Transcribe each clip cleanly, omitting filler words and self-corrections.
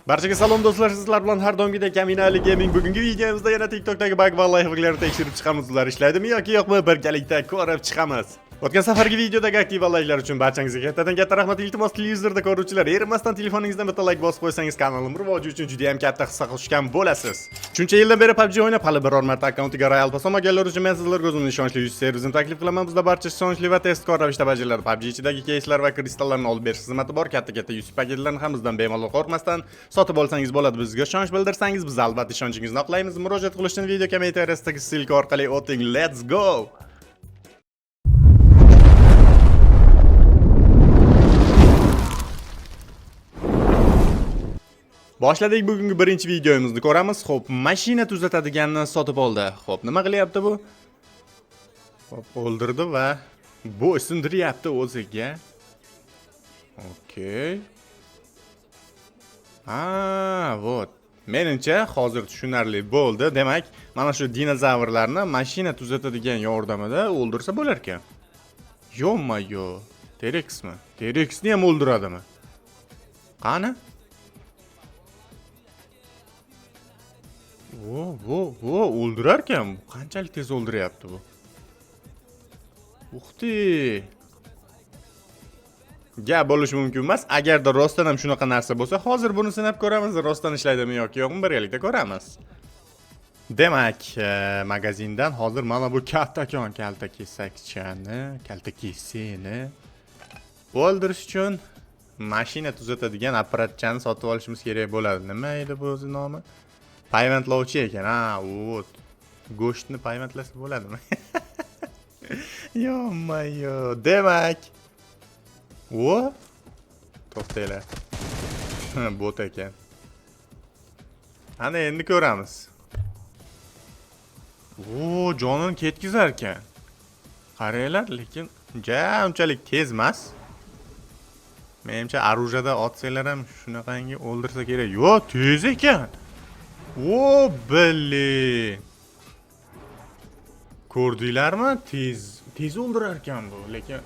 Barchaga salom do'stlar, sizlar bilan har doimgidek Kaminali Gaming. Bugungi videomizda yana TikTokdagi bug va layfhacklarni tekshirib chiqamiz. Ular ishlaydimi yoki yo'qmi? Birgalikda ko'rib chiqamiz. O'tgan safargi videodagi aktiv layflar uchun barchangizga katta rahmat. Iltimos, televizorda ko'ruvchilar, erimasdan telefoningizdan bitta like bosib qo'ysangiz kanalim rivoji uchun juda ham katta hissa qo'shgan bo'lasiz. Shuncha yildan beri PUBG o'ynab, hali biror marta akkauntiga royal pas olmaganlar uchun men sizlarga o'zimning ishonchli yuz servisini taklif qilaman. Bizda barcha ishonchli va testkor ravishda bajariladi. PUBG ichidagi keyslar va kristallarni olib berish xizmati bor. Katta yuz paketlarni ham bizdan bemalol qo'rqmasdan sotib olsangiz bo'ladi. Bizga ishonch bildirsangiz, biz albatta ishonchingizni oqlaymiz. Murojaat qilish uchun video kommentariyadagi ssilka orqali o'ting. Let's go! Boshladik bugungi birinchi videomizni ko'ramiz. Xo'p, mashina tuzatadiganni sotib oldi. Xo'p, nima qilyapti bu? Xo'p, o'ldirdi va bu sindiryapti o'ziga. Okey. Вот. Menimcha hozir tushunarli bo'ldi. Demak, mana shu dinozavrlarni mashina tuzatadigan yordamida o'ldirsa bo'lar ekan. Yo-mayo. T-Rexmi? T-Rexni ham o'ldiradimi? Qani? Vo, o'ldirar ekan. Qanchalik tez o'ldiryapti bu? Uxti. Gap bo'lishi mumkin emas. Agarda rostdan ham shunaqa narsa bo'lsa, hozir buni sinab ko'ramiz. Rostdan ishlaydimi yoki yo'qmi, birgalikda ko'ramiz. Demak, magazindan hozir mana bu kattakon kaltakesakchani, kaltakesini o'ldirish uchun mashina tuzatadigan apparatchani sotib olishimiz kerak bo'ladi. Nima edi bu o'zi nomi? Payvantlovchi ekan. Вот. Go'shtni payvantlasa bo'ladimi? Yo-mayo. Demak. To'xtanglar. Bot ekan. Ana endi ko'ramiz. Jonini ketkizar ekan. Qaranglar, lekin unchalik tez emas. Menimcha orujada otsanglar ham shunaqangi o'ldirsa kerak. Yo'q, tez ekan. Blin. Ko'rdinglarmi? Tez o'ldirar ekan bu, lekin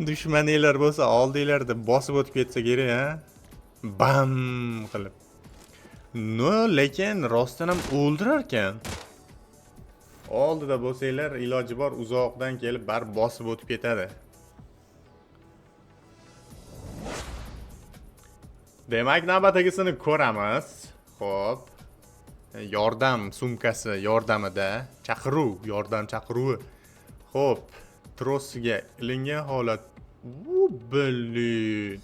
dushmaninglar bo'lsa oldinglarda bosib o'tib ketsa kerak, ha? Bam qilib. Lekin rostdan ham o'ldirar ekan. Oldida bo'lsanglar, iloji bor uzoqdan kelib bar bosib o'tib ketadi. Demak, navbatagisini ko'ramiz. Xo'p. Yordam sumkasi yordamida yordam chaqiruvi. Xo'p, trosiga ilingan holat. Blin.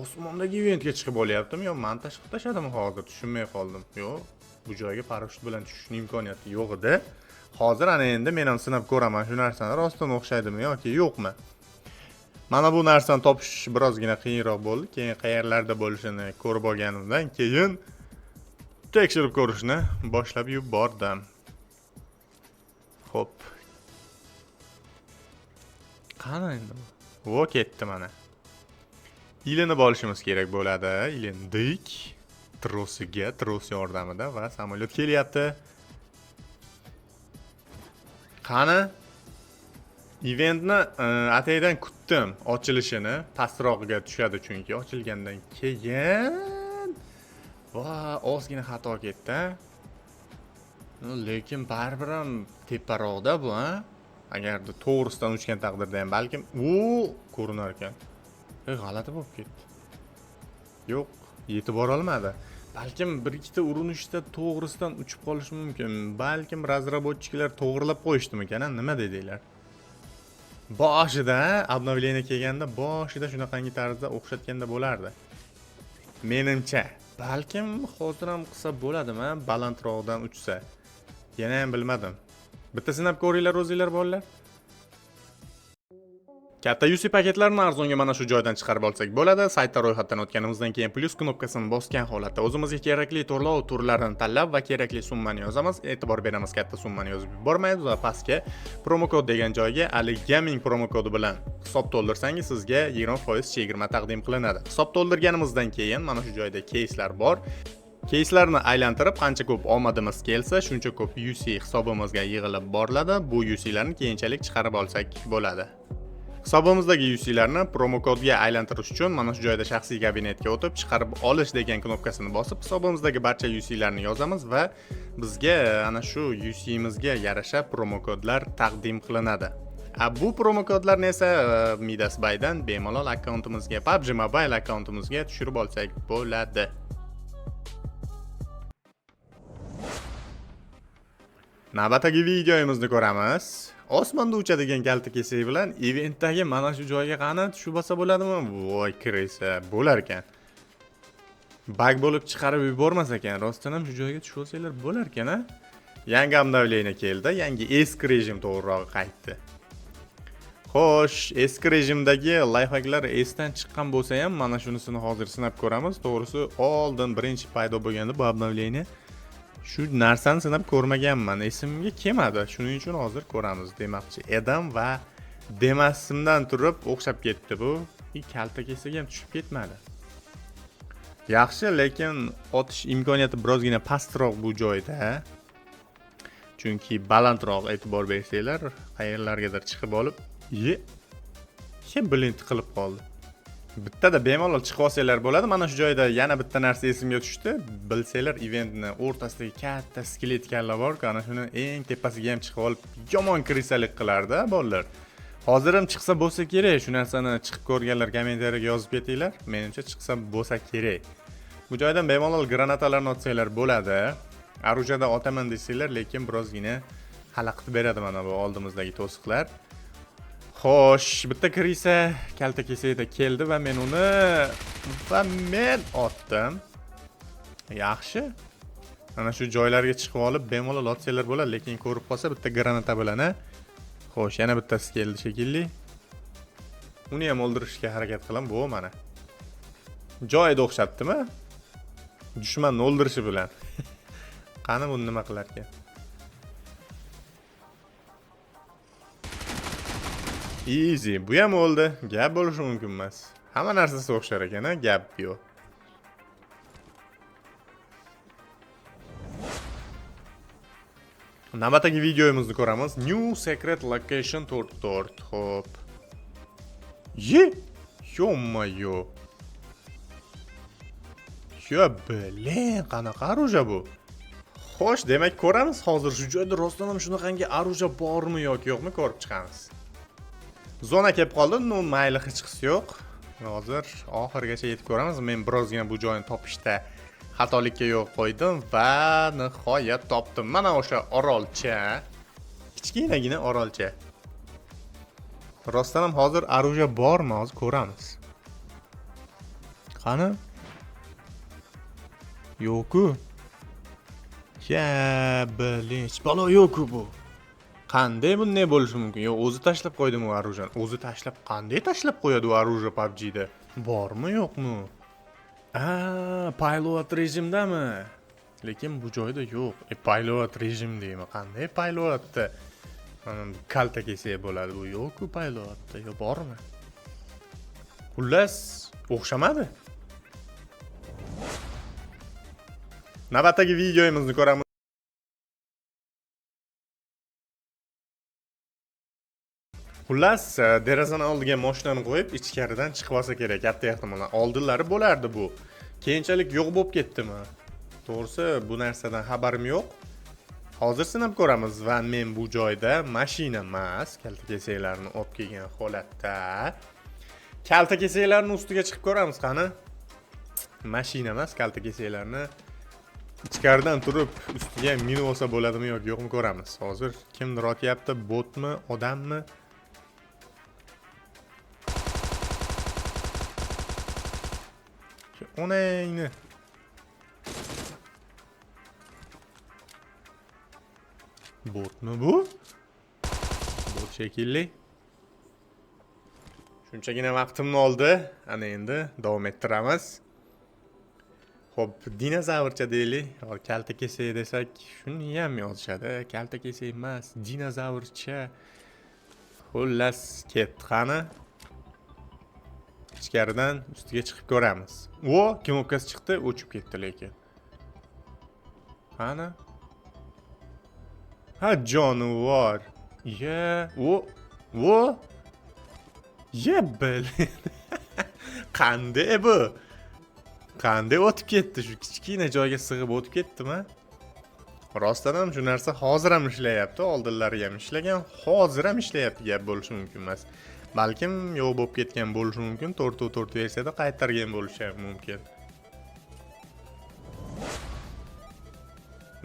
Osmondagi eventga chiqib olyaptimi yo men tashqib tashladimmi hozir tushunmay qoldim. Yo'q, bu joyga parashyut bilan tushishning imkoniyati yo'q edi. Hozir ana endi men ham sinab ko'raman shu narsani rostdan o'xshaydimi yoki yo'qmi. Mana bu narsani topish birozgina qiyinroq bo'ldi. Keyin qayerlarda bo'lishini ko'rib olganimdan keyin tekshirib ko'rishni boshlab yubordim. Xo'p. Qani endi bu? Ketdi mana. Ilinib olishimiz kerak bo'ladi. Ilindik. Tros yordamida va samolyot kelyapti. Qani? Eventni ataydan kutdim ochilishini. Pastrog'iga tushadi chunki ochilgandan keyin ozgina xato ketdi. Lekin baribir ham teparoqda bu, ha? Agarda to'g'risidan uchgan taqdirda ham balkim ko'rinar ekan. G'alati bo'lib ketdi. Yo'q, yetib bora olmadi. Balkim bir ikkita urinishda to'g'risidan uchib qolishi mumkin. Balkim razraботчиклар to'g'rilab qo'yishdimikan, nima dedinglar? Boshida obnovleniya kelganda boshida shunaqangi tarzda o'xshatganda bo'lardi. Menimcha balkim hozir ham qilsa bo'ladimi, balandroqdan uchsa. Yana ham bilmadim. Bitta sinab ko'ringlar o'zinglar bolalar. Katta UC paketlarni arzonga mana shu joydan chiqarib olsak bo'ladi. Saytda ro'yxatdan o'tganimizdan keyin plus knopkasini bosgan holatda o'zimizga kerakli to'lov turlarini tanlab va kerakli summani yozamiz. E'tibor beramiz, katta summani yozib yubormaymiz va pastga promo kod degan joyga Ali Gaming promo kodi bilan hisob to'ldirsangiz sizga 20% chegirma taqdim qilinadi. Hisob to'ldirganimizdan keyin mana shu joyda keyslar bor. Keyslarni aylantirib qancha ko'p omadimiz kelsa, shuncha ko'p UC hisobimizga yig'ilib boriladi. Bu UC'larni keyinchalik chiqarib olsak bo'ladi. Hisobimizdagi UC'larni promo kodga aylantirish uchun mana shu joyda shaxsiy kabinetga o'tib, chiqarib olish degan knopkasini bosib, hisobimizdagi barcha UC'larni yozamiz va bizga ana shu UC'mizga yarasha promo kodlar taqdim qilinadi. Bu promo kodlarni esa Midas Bay'dan bemalol akkauntimizga, PUBG Mobile akkauntimizga tushirib olsak bo'ladi. Navbatdagi videomizni ko'ramiz. Osmonda uchadigan kalta kesak bilan eventdagi mana shu joyga qani tushib olsa bo'ladimi? Voy kirsa bo'lar ekan. Bug bo'lib chiqarib yubormas ekan. Rostdan ham shu joyga tushib olsanglar bo'lar ekan-a? Yangi обновление keldi, yangi eski rejim to'g'rirog'i qaytdi. Xo'sh, eski rejimdagi lifehacklar esdan chiqqan bo'lsa ham, mana shunisini hozir sinab ko'ramiz. To'g'risi, oldin birinchi paydo bo'lganda bu obnovlение shu narsani sinab ko'rmaganman. Esimga kelmadi. Shuning uchun hozir ko'ramiz demoqchi edim va demasimdan turib o'xshab ketdi bu. Kalta kesak ham tushib ketmadi. Yaxshi, lekin otish imkoniyati birozgina pastroq bu joyda. Chunki balandroq e'tibor bersanglar, qayerlargadir chiqib olib, blint qilib qoldi. Bittada bemalol chiqib olsanglar bo'ladi. Mana shu joyda yana bitta narsa esimga tushdi. Bilsanglar, eventni o'rtasidagi katta skelet kalla bor-ku, ana shuni eng tepasiga ham chiqib olib, yomon krisalik qilardi, bolalar. Hozir ham chiqsa bo'lsa kerak. Shu narsani chiqib ko'rganlar kommentariyaga yozib ketinglar. Menimcha chiqsa bo'lsa kerak. Bu joydan bemalol granatalarni otsanglar bo'ladi. Arujada otaman desanglar, lekin birozgina xalaqit beradi mana bu oldimizdagi to'siqlar. Xo'sh, bitta kirisa kalta kesakda keldi va men uni otdim. Yaxshi. Mana shu joylarga chiqib olib bemalol otsanglar bo'ladi, lekin ko'rib qolsa bitta granata bilan. Xo'sh, yana bittasi keldi shekilli. Uni ham o'ldirishga harakat qilaman, bu mana. Joyida o'xshatdimi? Dushmanni o'ldirishi bilan. Qani buni nima qilar ekan? Easy, bu ham o'ldi. Gap bo'lishi mumkin emas. Hamma narsasi o'xshar ekan, gap yo'q. Navbatdagi videomizni ko'ramiz. New Secret Location 44. Xo'p. Yo-mayo. Yo, blin, qanaqa aruja bu? Xo'sh, demak ko'ramiz hozir shu joyda rostdan ham shunaqangi aruja bormi yoki yo'qmi ko'rib chiqamiz. Zona kelib qoldi, mayli hech qisi yo'q. Hozir oxirigacha yetib ko'ramiz. Men birozgina bu joyni topishda xatolikka yo'l qo'ydim va nihoyat topdim. Mana o'sha orolcha. Kichkinagina orolcha. Rostdan ham hozir aruja bormi? Hozir ko'ramiz. Qani? Yo'q-ku. Hech balo yo'q-ku bu. Qanday bunday bo'lishi mumkin? Yo, o'zi tashlab qo'ydimi u arujani? O'zi tashlab, qanday tashlab qo'yadi u aruja PUBG'da? Bormi, yo'qmi? Pilot rejimdami? Lekin bu joyda yo'q. Pilot rejim deymi? Qanday pilotda? Kalta kesak bo'ladi bu. Yo'q-ku pilotda. Yo, bormi? Xullas, o'xshamadi. Navbatdagi videomizni ko'ramiz. Xullas, derazani oldiga mashinani qo'yib, ichkaridan chiqib olsa kerak, katta ehtimol. Oldinlari bo'lardi bu. Keyinchalik yo'q bo'lib ketdimi? To'g'risi, bu narsadan xabarim yo'q. Hozir sinab ko'ramiz va men bu joyda mashina emas, kalta kesaklarni olib kelgan holatda kalta kesaklarni ustiga chiqib ko'ramiz qani. Mashina emas, kalta kesaklarni ichkaridan turib ustiga minib olsa bo'ladimi yoki yo'qmi ko'ramiz. Hozir kimdir otyapti, botmi, odammi? Onayni. Botmi bu? Bot shekilli. Shunchagina vaqtimni oldi. Ana endi davom ettiramiz. Xo'p, dinozavrcha deylik. Kalta kesak desak, shuni ham yozishadi. Kalta kesak emas, dinozavrcha. Xullas, ketdi qani. Ichkaridan ustiga chiqib ko'ramiz. Knopkasi chiqdi, o'chib ketdi lekin. Qani? Ha, jonivor. Bil. Qanday bu? Qanday o'tib ketdi? Shu kichkina joyga sig'ib o'tib ketdimi? Rostdan ham shu narsa hozir ham ishlayapti. Oldinlari ham ishlagan, hozir ham ishlayapti gap bo'lishi mumkin emas. Balkim yo'q bo'lib ketgan bo'lishi mumkin. 4 versiyada qaytargan bo'lishi ham mumkin.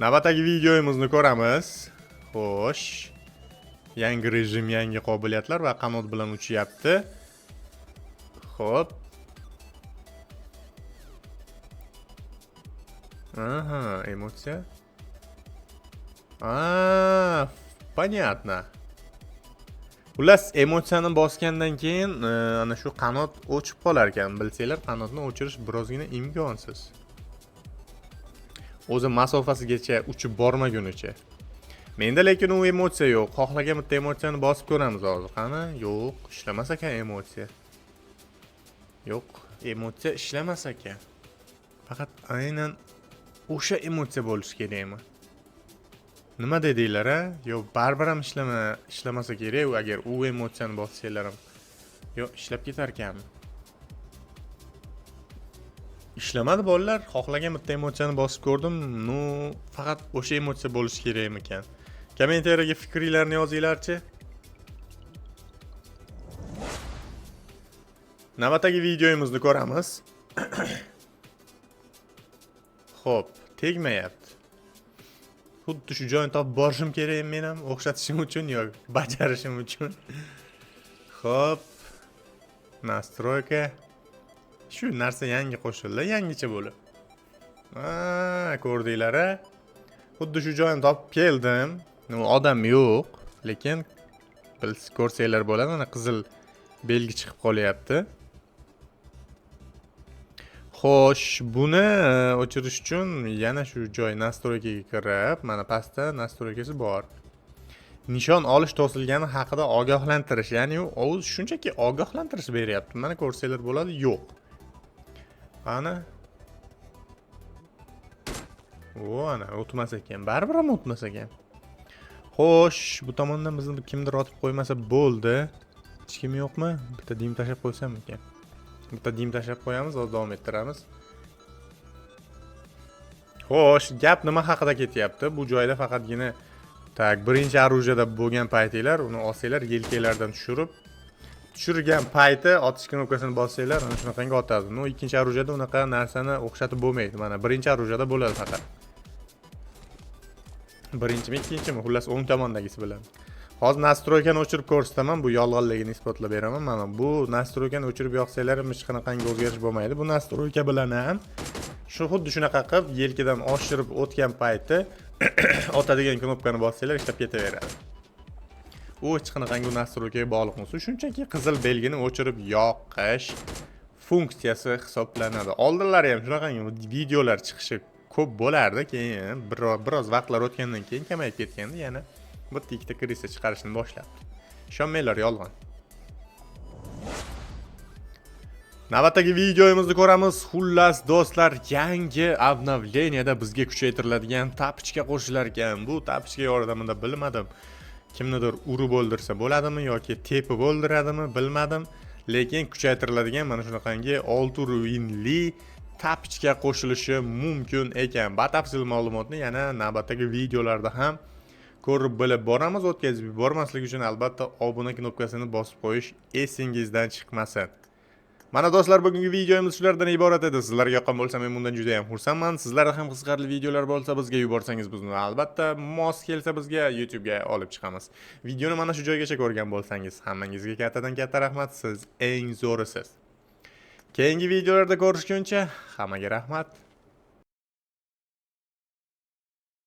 Navbatdagi videomizni ko'ramiz. Xo'sh. Yangi rejim, yangi qobiliyatlar va qanot bilan uchyapti. Xo'p. Aha, emotsiya. Понятно. Xullas, emotsiyani bosgandan keyin ana shu qanot o'chib qolar ekan. Bilsanglar, qanotni o'chirish birozgina imkonsiz. O'zi masofasigacha uchib bormagunicha. Menda lekin u emotsiya yo'q. Xohlagan bitta emotsiyani bosib ko'ramiz hozir. Qani? Yo'q, ishlamas ekan emotsiya. Yo'q, emotsiya ishlamas ekan. Faqat aynan o'sha emotsiya bo'lishi kerakmi? Nima dedinglar a? Yo'q, baribir ham ishlamasa kerak, agar u emotsiyani bossanglar ham. Yo'q, ishlab ketar ekanmi? Ishlamadi bolalar. Xohlagan bitta emotsiyani bosib ko'rdim. Nu, faqat o'sha emotsiya bo'lishi kerakmi ekan? Kommentariyaga fikringizni yozinglarchi. Navbatdagi videomizni ko'ramiz. Xo'p, tegmayapti. Xuddi shu joyni topib borishim kerak men ham o'xshatishim uchun yoki bajarishim uchun. Xo'p. Настройка. Shu narsa yangi qo'shildi, yangicha bo'lib. Ko'rdinglar-a? Xuddi shu joyni topib keldim. Odam yo'q, lekin bilsiz ko'rsanglar bo'ladi, mana qizil belgi chiqib qolyapti. Xo'sh, buni o'chirish uchun yana shu joy nastroykaga kirib, mana pastda nastroykasi bor. Nishon olish to'silgani haqida ogohlantirish, ya'ni u shunchaki ogohlantirish beryapti. Mana ko'rsanglar bo'ladi, yo'q. Ana. Ana o'tmas ekan, baribir ham o'tmas ekan. Xo'sh, bu tomondan bizni kimdir otib qo'ymasa bo'ldi. Hech kim yo'qmi? Bitta dim tashlab qo'ysam ekan. Bitta dim tashlab qo'yamiz, hozir davom ettiramiz. Xo'sh, gap nima haqida ketyapti? Bu joyda faqatgina birinchi orujiyada bo'lgan paytinglar, uni olsanglar, yelkalardan tushirgan payti otish knopkasini bossanglar, ana shunaqangi otadi. No, ikkinchi orujiyada unaqa narsani o'xshatib bo'lmaydi. Mana birinchi orujiyada bo'ladi faqat. Birinchimi, ikkinchimi? Xullas o'ng tomondagisi bilan. Hozir nastroykani o'chirib ko'rsataman, bu yolg'onligini isbotlab beraman. Mana bu nastroykani o'chirib yoqsanglar ham hech qanaqangi o'zgarish bo'lmaydi. Bu nastroyka bilan ham shu xuddi shunaqa qilib yelkadan oshirib o'tgan payti otadigan knopkani bossanglar ishlab ketaveradi. U hech qanaqangi nastroykaga bog'liq emas. Shunchaki qizil belgini o'chirib yoqish funksiyasi hisoblanadi. Oldinlari ham shunaqangi videolar chiqishi ko'p bo'lardi, keyin biroz vaqtlar o'tgandan keyin kamayib ketgandi, yana bitta ikkita krisa chiqarishni boshlabdi. Ishonmanglar, yolg'on. Navbatdagi videomizni ko'ramiz. Xullas do'stlar, yangi obnovleniyada bizga kuchaytiriladigan tapichka qo'shilar ekan. Bu tapichka yordamida bilmadim, kimnidir urib o'ldirsa bo'ladimi yoki tepib o'ldiradimi, bilmadim. Lekin kuchaytiriladigan mana shunaqangi 6 ruinli tapichka qo'shilishi mumkin ekan. Batafsil ma'lumotni yana navbatdagi videolarda ham ko'rib bilib boramiz. O'tkazib yubormaslik uchun albatta obuna knopkasini bosib qo'yish esingizdan chiqmasin. Mana do'stlar, bugungi videomiz shulardan iborat edi. Sizlarga yoqqan bo'lsa, men bundan juda ham xursandman. Sizlarda ham qiziqarli videolar bo'lsa, bizga yuborsangiz, bizni albatta mos kelsa bizga YouTube ga olib chiqamiz. Videoni mana shu joygacha ko'rgan bo'lsangiz, hammangizga kattadan katta rahmat. Siz eng zo'risiz. Keyingi videolarda ko'rishguncha hammaga rahmat.